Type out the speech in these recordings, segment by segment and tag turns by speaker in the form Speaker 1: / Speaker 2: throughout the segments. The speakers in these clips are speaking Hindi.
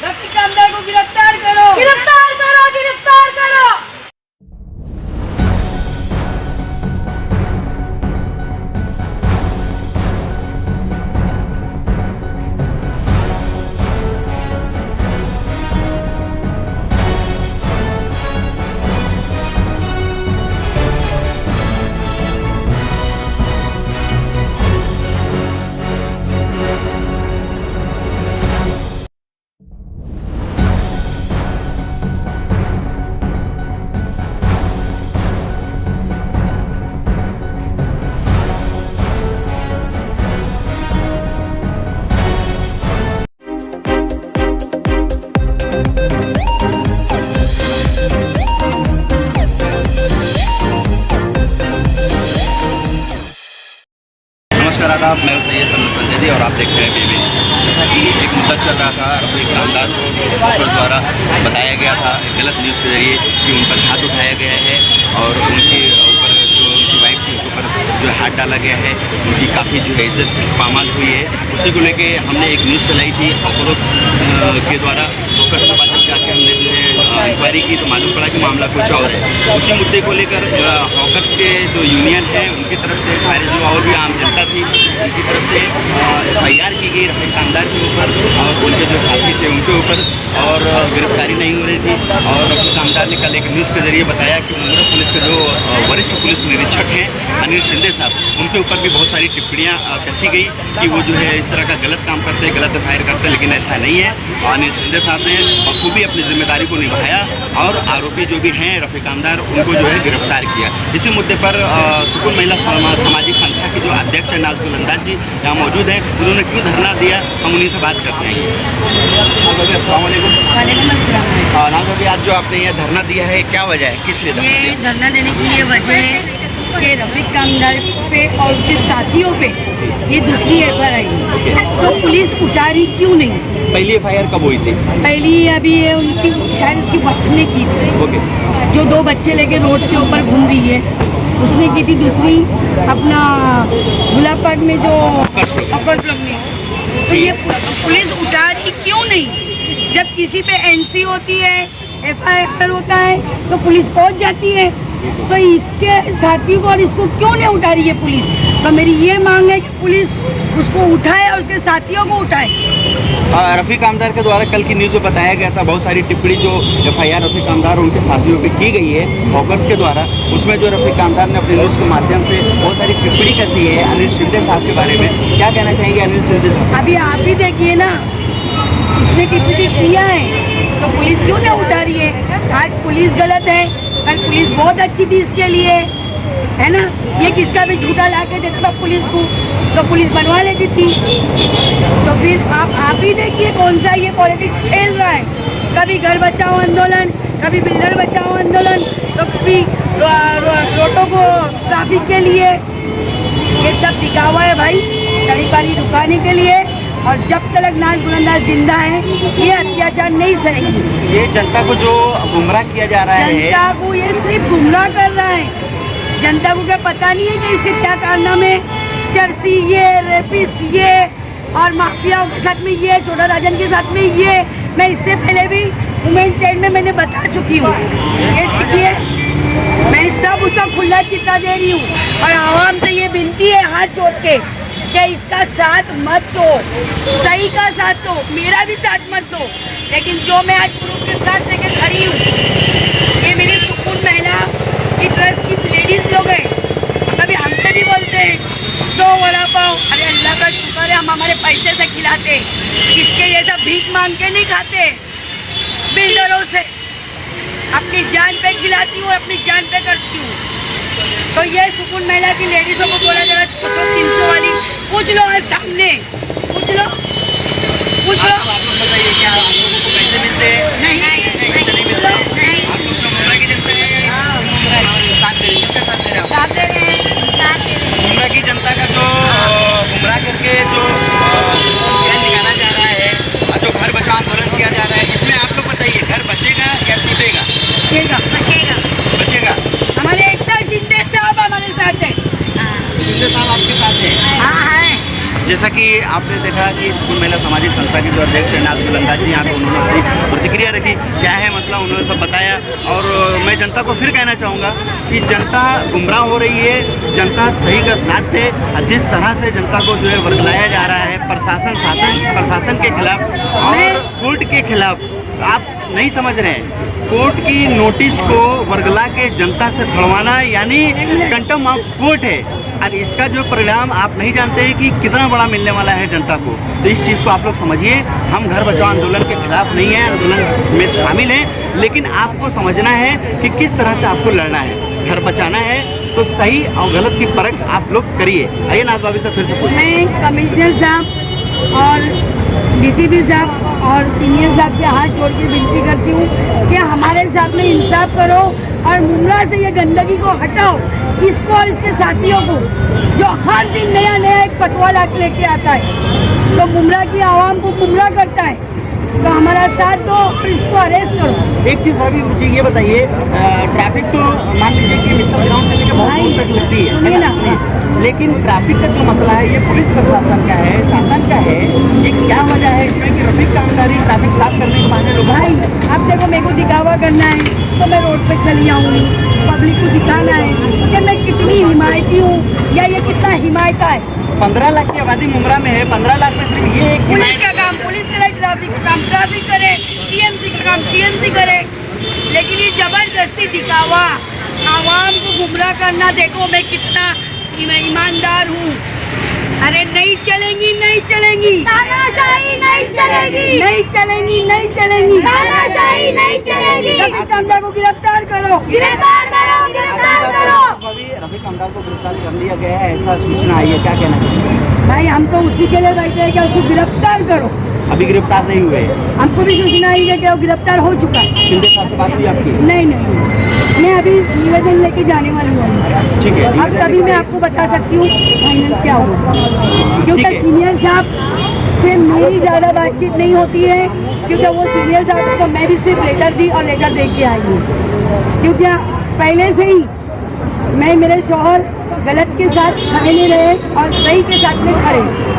Speaker 1: रफीक कामदार को गिरफ्तार करो, गिरफ्तार करो, गिरफ्तार करो।
Speaker 2: नमस्कार आदाब, मैं सैयद संजय और आप देख रहे हैं बेबी। जैसा कि एक मुद्दा चल रहा था रफीक कामदार को पुलिस द्वारा बताया गया था गलत न्यूज़ के जरिए कि उन पर हाथ उठाया गया है और उनके ऊपर जो उनकी वाइफ थी उनके ऊपर जो हाथ डाला गया है, उनकी काफ़ी जो है इज्जत पामाल हुई है। उसी को लेके हमने एक न्यूज़ चलाई थी हॉकरों के द्वारा। फोकस के बाद जब जाके हमने जो है इंक्वायरी की तो मालूम पड़ा कि मामला कुछ और है। उसी मुद्दे को लेकर हॉकर्स के जो यूनियन है उनकी तरफ से सारे जो और भी आम जनता थी उनकी तरफ से FIR की गई रफीक कामदार के ऊपर और उनके जो साथी थे उनके ऊपर, और गिरफ्तारी नहीं हो रही थी। और रफीक कामदार ने कल एक न्यूज़ के जरिए बताया कि मुंगरा पुलिस के जो वरिष्ठ पुलिस निरीक्षक हैं अनिल शिंदे साहब, उनके ऊपर भी बहुत सारी टिप्पणियाँ कसी गई कि वो जो है इस तरह का गलत काम करते हैं, गलत FIR करते हैं, लेकिन ऐसा नहीं है। अनिल शिंदे साहब ने बखूबी अपनी जिम्मेदारी को निभाया और आरोपी जो भी हैं रफीक कामदार उनको जो है गिरफ्तार किया। इसी मुद्दे पर सुकून महिला सामाजिक संस्था की जो अध्यक्ष है नाज़ुल अंदाज जी यहाँ मौजूद हैं, उन्होंने क्यों धरना दिया हम उन्हीं से बात करते हैं। नाज़ अभी आज जो आपने यहाँ धरना दिया है क्या वजह है, किस लिए धरना दिया?
Speaker 1: धरना देने की ये वजह है कि रफीक कामदार पे और उसके साथियों पे ये दूसरी FIR आई, तो पुलिस उठा रही क्यों नहीं?
Speaker 2: पहली FIR कब हुई थी?
Speaker 1: पहली अभी ये उनकी शायद उसकी बच्चे की थी,
Speaker 2: ओके,
Speaker 1: जो 2 बच्चे लेके रोड के ऊपर घूम रही है उसने की थी। दूसरी अपना गुलाब बाग में जो अपर्स लोग ने, तो ये पुलिस उठा रही क्यों नहीं? जब किसी पे NC होती है, FIR होता है तो पुलिस पहुंच जाती है, तो इसके साथी को और इसको क्यों नहीं उठा रही है पुलिस? तो मेरी ये मांग है कि पुलिस उसको उठाए और उसके साथियों को उठाए।
Speaker 2: रफीक कामदार के द्वारा कल की न्यूज़ में बताया गया था बहुत सारी टिप्पणी जो FIR रफीक कामदार और उनके साथियों पे की गई है हॉकर्स के द्वारा, उसमें जो रफीक कामदार ने अपने न्यूज़ के माध्यम से बहुत सारी टिप्पणी कसी है अनिल शिंदे साहब के बारे में। क्या कहना चाहेंगे अनिल शिंदे साहब?
Speaker 1: अभी आप ही देखिए ना, उसने टिप्पणी किया है तो पुलिस क्यों नहीं उठा रही है? आज पुलिस गलत है, कल पुलिस बहुत अच्छी थी इसके लिए, है ना? ये किसका भी झूठा ला के देता था पुलिस को तो पुलिस बनवा लेती थी। तो फिर आप ही देखिए कौन सा ये पॉलिटिक्स खेल रहा है। कभी घर बचाओ आंदोलन, कभी बिल्डर बचाओ आंदोलन, तो कभी रोटो को ट्रैफिक के लिए। ये सब दिखावा है भाई, सड़क वाली रुकाने के लिए। और जब तक नाज़ुल अंदाज जिंदा है ये अत्याचार नहीं सहेंगे।
Speaker 2: ये जनता को जो गुमराह किया जा रहा है,
Speaker 1: जनता को ये सिर्फ गुमराह कर रहा है। जनता को क्या पता नहीं है कि इसके क्या कारनामे, चर्सी ये, रेपिस ये, और माफियाओं के साथ में ये, छोटा राजन के साथ में ये। मैं इससे पहले भी वुमेन चैट में मैंने बता चुकी हूँ। ये देखिए, मैं सब उसका खुला चिट्ठा दे रही हूँ और आवाम से ये विनती है हाथ जोड़ के कि इसका साथ मत दो, सही का साथ दो, मेरा भी साथ मत दो। लेकिन जो मैं आज प्रूफ के साथ लेकर खड़ी हूँ, ये मेरी सुकून महिला की ट्रस्ट की लेडीज लोग हैं। कभी हमसे भी बोलते हैं 2 वड़ा पाव, अरे अल्लाह का शुक्र है हम हमारे पैसे से खिलाते, इसके जैसा भीख मांग के नहीं खाते। बिल्डरों से अपनी जान पे खिलाती हूँ, अपनी जान पे करती हूँ। तो ये सुकून महिला की लेडीजों को बोला जा रहा है 200-300 वाली, पूछ लो आज सामने, पूछ लो, पूछ लो।
Speaker 2: आप लोग बताइए क्या आप लोगों को पैसे मिलते हैं?
Speaker 1: नहीं,
Speaker 2: पैसे नहीं मिलते। आप लोग तो मुंगरा की जनता है, साथ दे रहे हैं,
Speaker 1: साथ दे रहे हैं।
Speaker 2: मुंगरा की जनता का जो गुमराह करके जो चैन निकाला जा रहा है और जो घर बचाओ आंदोलन किया जा रहा है, इसमें आप लोग बताइए घर बचेगा या टूटेगा?
Speaker 1: बचेगा, बचेगा,
Speaker 2: बचेगा।
Speaker 1: हमारे एकता शिंदे साहब हमारे साथ है।
Speaker 2: शिंदे साहब आपके साथ है?
Speaker 1: हाँ है।
Speaker 2: जैसा कि आपने देखा कि स्कूल महिला सामाजिक संस्था की जो अध्यक्ष है नाज बुलंदा जी, यहाँ पे उन्होंने अपनी प्रतिक्रिया रखी, क्या है मसला उन्होंने सब बताया। और मैं जनता को फिर कहना चाहूँगा कि जनता गुमराह हो रही है, जनता सही का साथ है। जिस तरह से जनता को जो है वर्गलाया जा रहा है प्रशासन के खिलाफ और कोर्ट के खिलाफ, आप नहीं समझ रहे हैं। कोर्ट की नोटिस को वर्गला के जनता से छुड़वाना यानी कंटेम्प्ट ऑफ कोर्ट है। और इसका जो परिणाम आप नहीं जानते हैं कि कितना बड़ा मिलने वाला है जनता को। तो इस चीज़ को आप लोग समझिए। हम घर बचाओ आंदोलन के खिलाफ नहीं है, आंदोलन में शामिल हैं, लेकिन आपको समझना है कि किस तरह से आपको लड़ना है। घर बचाना है तो सही और गलत की परख आप लोग करिए। आइए नाज भाभी से फिर से पूछें।
Speaker 1: मैं कमिश्नर साहब और डीसीपी साहब और सीनियर साहब से हाथ जोड़ के विनती करती हूँ कि हमारे साथ में इंसाफ करो और मुमरा से ये गंदगी को हटाओ, इसको और इसके साथियों को, जो हर दिन नया नया एक पटवा लाके लेके आता है, तो मुमरा की आवाम को गुमराह करता है। तो हमारा साथ दो और इसको अरेस्ट करो।
Speaker 2: एक चीज़ भाभी मुझे ये बताइए, ट्रैफिक तो मान लीजिए कि मित्तल ग्राउंड से लेकर बहुत दूर तक लगती है,
Speaker 1: सुनिए ना,
Speaker 2: लेकिन ट्रैफिक का जो मसला है ये पुलिस प्रशासन का है, शासन का है। ये क्या वजह है इसमें कि रफीक का अंदारी ट्रैफिक साफ करने के बहाने लोग
Speaker 1: भाई अब देखो, मेरे को दिखावा करना है तो मैं रोड पे चली आऊँगी, पब्लिक को दिखाना है कि मैं कितनी हिमायती हूँ या ये कितना हिमायता है।
Speaker 2: 15 लाख की आबादी मुमरा में है, 15 लाख में सिर्फ ये एक
Speaker 1: पुलिस का काम पुलिस करे, ट्रैफिक का काम ट्रैफिक करे, टीएमसी का काम टीएमसी करे, लेकिन ये जबरदस्ती दिखावा, आवाम को गुमराह करना, देखो मैं कितना ईमानदार हूँ। अरे नहीं चलेंगी, नहीं चलेंगी, तानाशाही नहीं चलेगी, नहीं चलेंगी, नहीं चलेंगी, तानाशाही नहीं चलेगी। रफीक हमजा को गिरफ्तार करो, गिरफ्तार करो, गिरफ्तार करो।
Speaker 2: अभी रफीक हमजा को गिरफ्तार कर लिया गया है, ऐसा सूचना आई है, क्या कहना चाहिए?
Speaker 1: भाई हम तो उसी के लिए बैठे हैं कि उसको गिरफ्तार करो।
Speaker 2: अभी गिरफ्तार नहीं हुए?
Speaker 1: हमको भी सूचना आई है कि वो गिरफ्तार हो चुका है।
Speaker 2: शिंदे साहब से बात हुई आपकी?
Speaker 1: नहीं, मैं अभी निवेदन लेके जाने वाली हूँ।
Speaker 2: ठीक है,
Speaker 1: अब तभी मैं आपको बता सकती हूँ फाइनल क्या होगा, क्योंकि सीनियर साहब से मेरी ज़्यादा बातचीत नहीं होती है, क्योंकि वो सीनियर साहब को मैं भी सिर्फ लेटर दी और लेटर दे के आई हूँ, क्योंकि पहले से ही मैं, मेरे शौहर गलत के साथ खड़े नहीं रहे और सही के साथ में खड़े।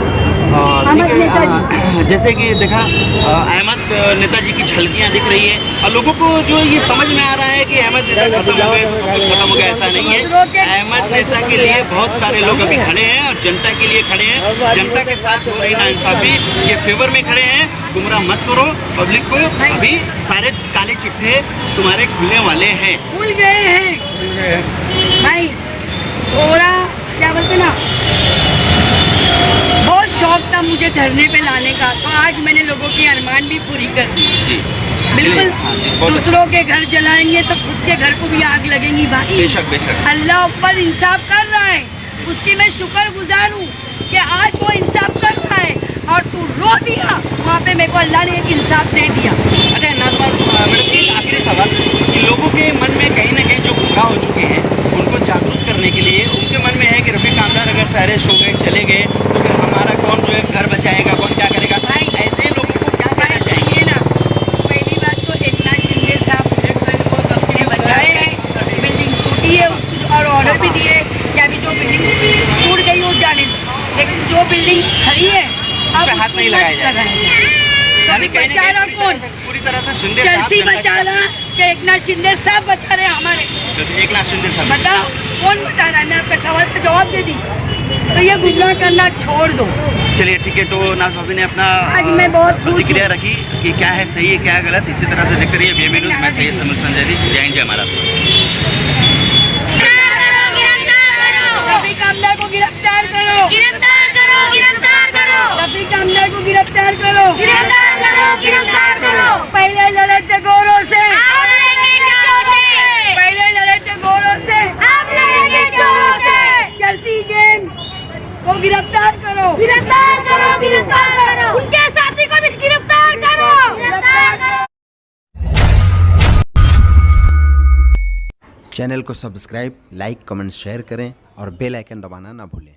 Speaker 1: अहमद नेताजी,
Speaker 2: जैसे कि देखा अहमद नेताजी की झलकियाँ दिख रही है और लोगों को जो ये समझ में आ रहा है कि अहमद नेता खत्म हो गए तो सब कुछ खत्म हो गया, ऐसा नहीं है। अहमद नेता के लिए बहुत सारे लोग अभी खड़े हैं और जनता के लिए खड़े हैं। जनता के साथ हो रही नाइंसाफी ये फेवर में खड़े हैं। गुमराह मत करो पब्लिक को, अभी सारे काले चिट्ठे तुम्हारे खुलने वाले हैं।
Speaker 1: खुल गए हैं भाई। थोड़ा क्या बोलते ना, बहुत शौक था मुझे धरने पे लाने का, तो आज मैंने लोगों की अरमान भी पूरी कर दी। बिल्कुल, दूसरों के घर जलाएंगे तो खुद के घर को भी आग लगेगी भाई।
Speaker 2: बेशक बेशक
Speaker 1: अल्लाह ऊपर इंसाफ कर रहा है, उसकी मैं शुक्रगुजार हूँ कि आज वो इंसाफ कर रहा है और तू रो दिया वहाँ पे, मेरे को अल्लाह ने एक इंसाफ दे दिया।
Speaker 2: अच्छा मैडम, एक आखिरी सवाल कि लोगों के मन में कहीं ना कहीं जो गुमराह हो चुके हैं उनको जागरूक करने के लिए, उनके मन में है कि रफीक हमजा अगर अरेस्ट हो गए, चले गए, तो फिर हमारा कौन जो है घर बचाएगा, कौन क्या करेगा? भाई ऐसे लोगों को क्या करना चाहिए
Speaker 1: ना? पहली बात तो एकनाथ शिंदे साहब ने बचाए हैं, बिल्डिंग टूटी है उसको और ऑर्डर भी दिए कि अभी जो बिल्डिंग टूट गई वो जाने दो, लेकिन जो बिल्डिंग खड़ी है अब
Speaker 2: हाथ नहीं लगाया जाए।
Speaker 1: बचा रहा कौन?
Speaker 2: पूरी तरह से शिंदे
Speaker 1: चर्सी बचा रहा कि एकनाथ शिंदे साहब बचा रहे हमारे?
Speaker 2: एकनाथ शिंदे साहब
Speaker 1: बताओ कौन बता रहा है? मैं आपके सवाल का जवाब दे दी, तो ये गुमराह करना छोड़ दो।
Speaker 2: चलिए ठीक है, तो नाज भाभी ने अपना
Speaker 1: आज मैं बहुत
Speaker 2: प्रतिक्रिया रखी कि क्या है सही है क्या है गलत। इसी तरह से देखते रहिए बीएमए न्यूज़। मैं सैयद समीर संजय जी, जय हिंद, जय महाराष्ट्र।
Speaker 1: रफीक हमजा को गिरफ्तार करो, गिरफ्तार करो, गिरफ्तार करो। रफीक हमजा को गिरफ्तार करो, गिरफ्तार करो, गिरफ्तार करो। पहले लड़े थे गोरों से, अब लड़ेंगे चोरों से। पहले लड़े थे गोरों से, अब लड़ेंगे चोरों से। चर्सी गैंग को गिरफ्तार करो, गिरफ्तार करो, गिरफ्तार करो। उनके साथी को भी गिरफ्तार करो, गिरफ्तार करो।
Speaker 3: चैनल को सब्सक्राइब, लाइक, कमेंट, शेयर करें और बेल आइकन दबाना ना भूलें।